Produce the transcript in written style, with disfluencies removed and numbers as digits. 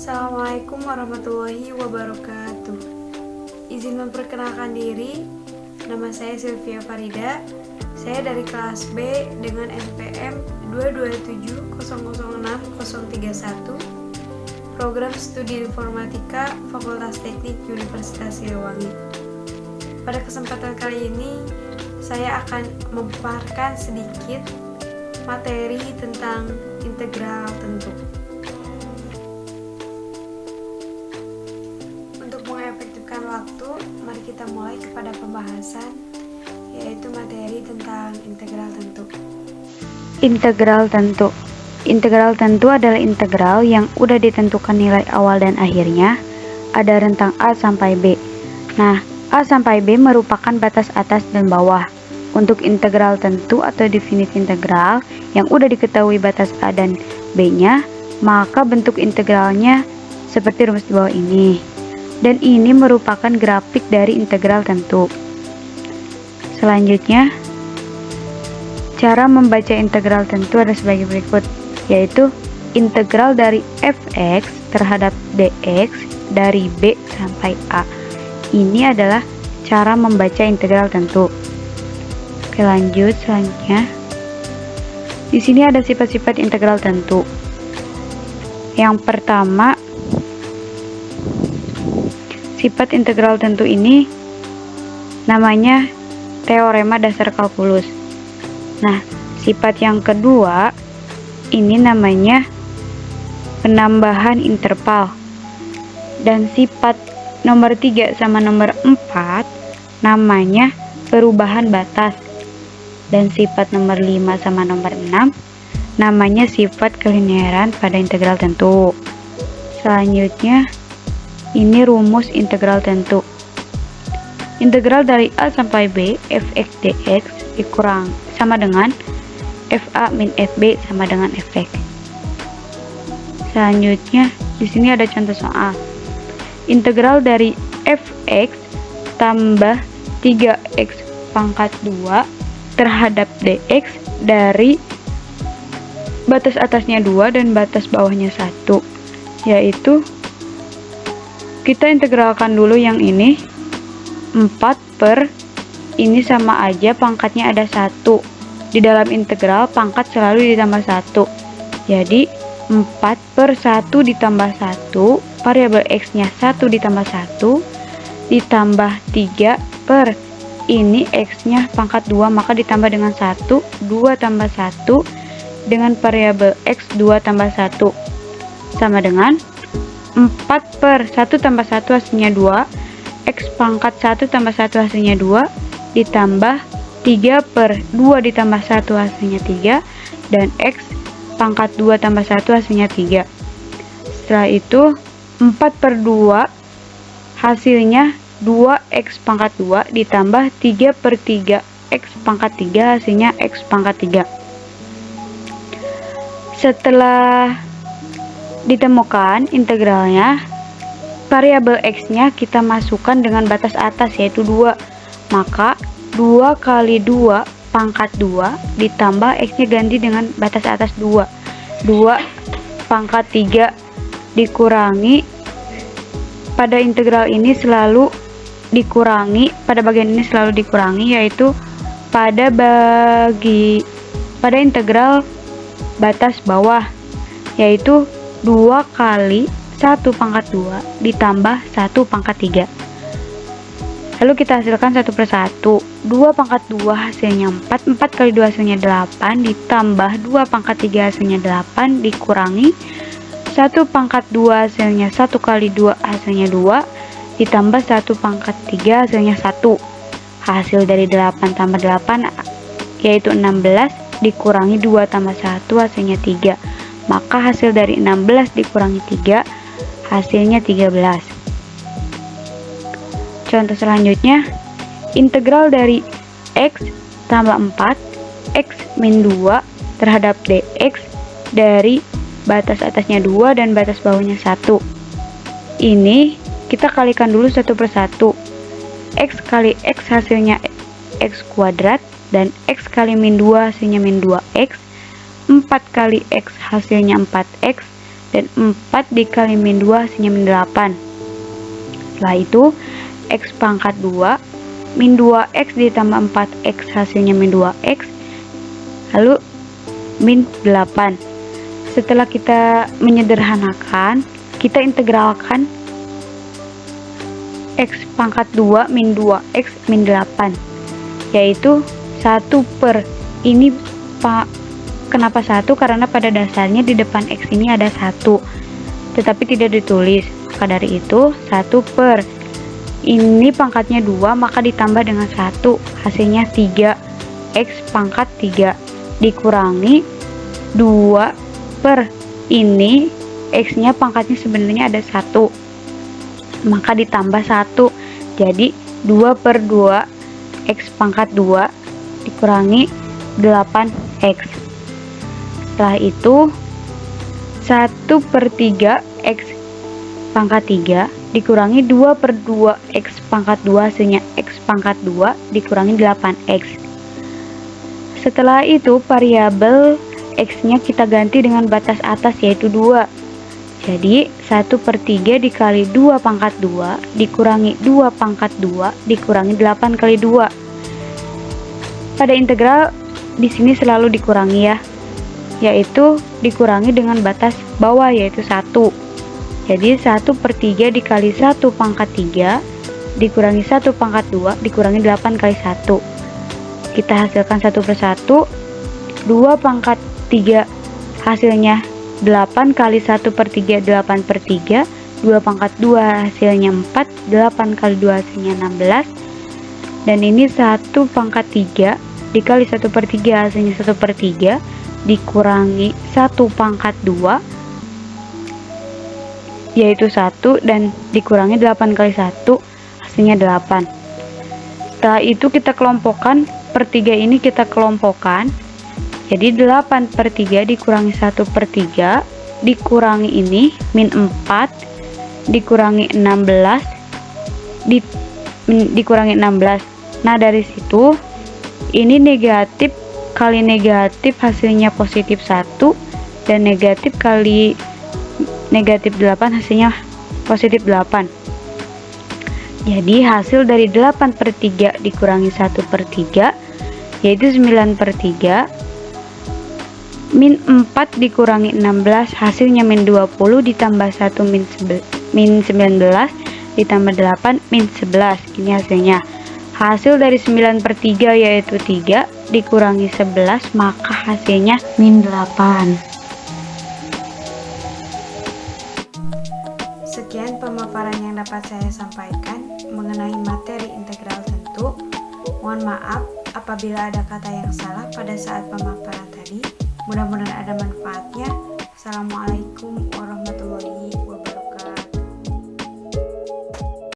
Assalamualaikum warahmatullahi wabarakatuh. Izin memperkenalkan diri, nama saya Sylvia Farida. Saya dari kelas B dengan NPM 227006031, Program Studi Informatika Fakultas Teknik Universitas Siliwangi. Pada kesempatan kali ini, saya akan memaparkan sedikit materi tentang integral tentu. Untuk mengefektifkan waktu, mari kita mulai kepada pembahasan, yaitu materi tentang integral tentu. Integral tentu. Integral tentu adalah integral yang udah ditentukan nilai awal dan akhirnya, ada rentang A sampai B. Nah, A sampai B merupakan batas atas dan bawah. Untuk integral tentu atau definisi integral yang udah diketahui batas A dan B-nya, maka bentuk integralnya seperti rumus di bawah ini. Dan ini merupakan grafik dari integral tentu. Selanjutnya, cara membaca integral tentu ada sebagai berikut, yaitu integral dari fx terhadap dx dari b sampai a. Ini adalah cara membaca integral tentu. Oke, lanjut selanjutnya. Di sini ada sifat-sifat integral tentu. Yang pertama, sifat integral tentu ini namanya teorema dasar kalkulus. Nah, sifat yang kedua ini namanya penambahan interval. Dan sifat nomor 3 sama nomor 4 namanya perubahan batas. Dan sifat nomor 5 sama nomor 6 namanya sifat kelinearan pada integral tentu. Selanjutnya, ini rumus integral tentu. Integral dari A sampai B fx dx dikurang sama dengan fa min fb sama dengan fx. Selanjutnya, di sini ada contoh soal. Integral dari fx tambah 3x pangkat 2 terhadap dx dari batas atasnya 2 dan batas bawahnya 1, yaitu kita integralkan dulu yang ini 4 per ini sama aja pangkatnya ada 1. Di dalam integral pangkat selalu ditambah 1. Jadi 4 per 1 ditambah 1, variabel x-nya 1 ditambah 1, ditambah 3 per ini x-nya pangkat 2, maka ditambah dengan 1, 2 tambah 1 dengan variabel x 2 tambah 1 sama dengan 4 per 1 tambah 1 hasilnya 2, x pangkat 1 tambah 1 hasilnya 2, ditambah 3 per 2 ditambah 1 hasilnya 3, dan x pangkat 2 tambah 1 hasilnya 3. Setelah itu 4 per 2 hasilnya 2x pangkat 2 ditambah 3 per 3 x pangkat 3 hasilnya x pangkat 3. Setelah ditemukan integralnya, variabel x-nya kita masukkan dengan batas atas yaitu 2. Maka 2 kali 2 pangkat 2 ditambah x-nya ganti dengan batas atas 2. 2 pangkat 3 dikurangi, pada integral ini selalu dikurangi, pada bagian ini selalu dikurangi, yaitu pada integral batas bawah, yaitu 2 kali 1 pangkat 2 ditambah 1 pangkat 3. Lalu kita hasilkan 1 per 1. 2 pangkat 2 hasilnya 4. 4 kali 2 hasilnya 8. Ditambah 2 pangkat 3 hasilnya 8. Dikurangi 1 pangkat 2 hasilnya 1 kali 2 hasilnya 2. Ditambah 1 pangkat 3 hasilnya 1. Hasil dari 8 tambah 8 yaitu 16. Dikurangi 2 tambah 1 hasilnya 3. Maka hasil dari 16 dikurangi 3 hasilnya 13. Contoh selanjutnya, integral dari x tambah 4 x min 2 terhadap dx dari batas atasnya 2 dan batas bawahnya 1. Ini kita kalikan dulu 1 per 1. X kali x hasilnya x kuadrat dan x kali min 2 hasilnya min 2x. 4 kali x hasilnya 4x dan 4 dikali min 2 hasilnya min 8. Setelah itu X pangkat 2 min 2X ditambah 4X hasilnya min 2X, lalu min 8. Setelah kita menyederhanakan, kita integralkan X pangkat 2 min 2X min 8, yaitu 1 per ini kenapa 1? Karena pada dasarnya di depan X ini ada 1 tetapi tidak ditulis, maka dari itu 1 per ini pangkatnya 2 maka ditambah dengan 1 hasilnya 3, X pangkat 3 dikurangi 2 per ini X nya pangkatnya sebenarnya ada 1 maka ditambah 1, jadi 2 per 2 X pangkat 2 dikurangi 8X. Setelah itu 1 per 3 X pangkat 3 dikurangi 2 per 2 X pangkat 2 hasilnya X pangkat 2 dikurangi 8X. Setelah itu variabel X nya kita ganti dengan batas atas yaitu 2. Jadi 1 per 3 dikali 2 pangkat 2 dikurangi 2 pangkat 2 dikurangi 8 kali 2. Pada integral di sini selalu dikurangi ya, yaitu dikurangi dengan batas bawah yaitu 1. Jadi 1 per 3 dikali 1 pangkat 3 dikurangi 1 pangkat 2 dikurangi 8 kali 1. Kita hasilkan 1 per 1, 2 pangkat 3 hasilnya 8 kali 1 per 3 8 per 3, 2 pangkat 2 hasilnya 4, 8 kali 2 hasilnya 16, dan ini 1 pangkat 3 dikali 1 per 3 hasilnya 1 per 3 dikurangi 1 pangkat 2 yaitu 1 dan dikurangi 8 kali 1 hasilnya 8. Setelah itu kita kelompokkan, per 3 ini kita kelompokkan, jadi 8 per 3 dikurangi 1 per 3 dikurangi ini min 4 dikurangi 16 dikurangi 16. Nah dari situ ini negatif kali negatif hasilnya positif 1 dan negatif kali negatif 8 hasilnya positif 8. Jadi hasil dari 8 per 3 dikurangi 1 per 3 yaitu 9 per 3 min 4 dikurangi 16 hasilnya min 20 ditambah 1 min 19 ditambah 8 min 11. Ini hasilnya. Hasil dari 9 per 3 yaitu 3 dikurangi 11 maka hasilnya min 8. Sekian pemaparan yang dapat saya sampaikan mengenai materi integral tentu. Mohon maaf apabila ada kata yang salah pada saat pemaparan tadi. Mudah-mudahan ada manfaatnya. Assalamualaikum.